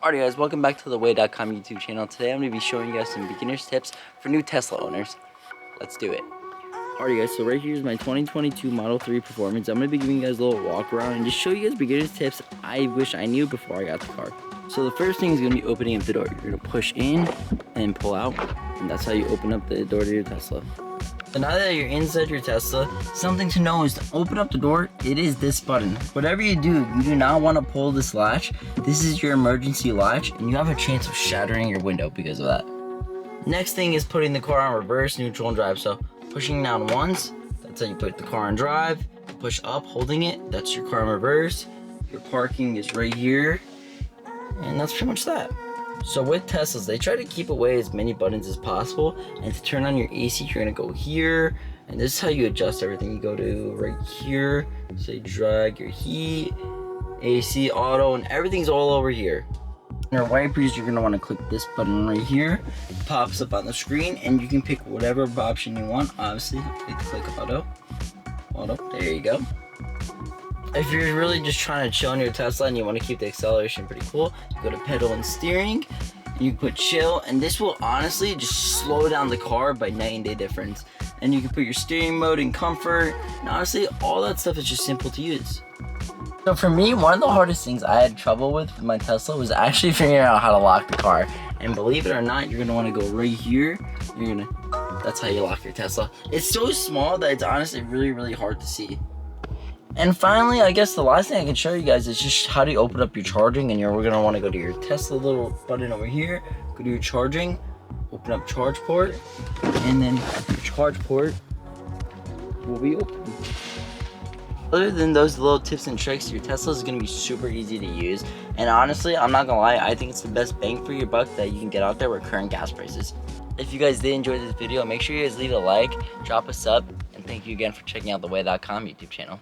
Alright guys, welcome back to the Way.com YouTube channel. Today I'm going to be showing you guys some beginner's tips for new Tesla owners. Let's do it. Alright guys, so right here is my 2022 Model 3 Performance. I'm going to be giving you guys a little walk around and just show you guys beginner's tips I wish I knew before I got the car. So the first thing is going to be opening up the door. You're going to push in and pull out, and that's how you open up the door to your Tesla. So now that you're inside your Tesla, something to know is to open up the door, it is this button. Whatever you do not want to pull this latch. This is your emergency latch, and you have a chance of shattering your window because of that. Next thing is putting the car on reverse, neutral, and drive. So pushing down once, that's how you put the car on drive. Push up, holding it, that's your car in reverse. Your parking is right here, and that's pretty much that. So with Teslas, they try to keep away as many buttons as possible, and to turn on your AC, you're gonna go here, and this is how you adjust everything. You go to right here, say drag your heat, AC, auto, and everything's all over here. Your wipers, you're gonna wanna click this button right here. It pops up on the screen, and you can pick whatever option you want. Obviously, click auto, there you go. If you're really just trying to chill on your Tesla and you want to keep the acceleration pretty cool, you go to pedal and steering, and you put chill, and this will honestly just slow down the car by night and day difference. And you can put your steering mode in comfort, and honestly, all that stuff is just simple to use. So for me, one of the hardest things I had trouble with my Tesla was actually figuring out how to lock the car. And believe it or not, you're gonna want to go right here. That's how you lock your Tesla. It's so small that it's honestly really hard to see. And finally, I guess the last thing I can show you guys is just how do you open up your charging. And we're gonna want to go to your Tesla little button over here, go to your charging, open up charge port, and then your charge port will be open. Other than those little tips and tricks, your Tesla is gonna be super easy to use. And honestly, I'm not gonna lie, I think it's the best bang for your buck that you can get out there with current gas prices. If you guys did enjoy this video, make sure you guys leave a like, drop a sub, and thank you again for checking out the Way.com YouTube channel.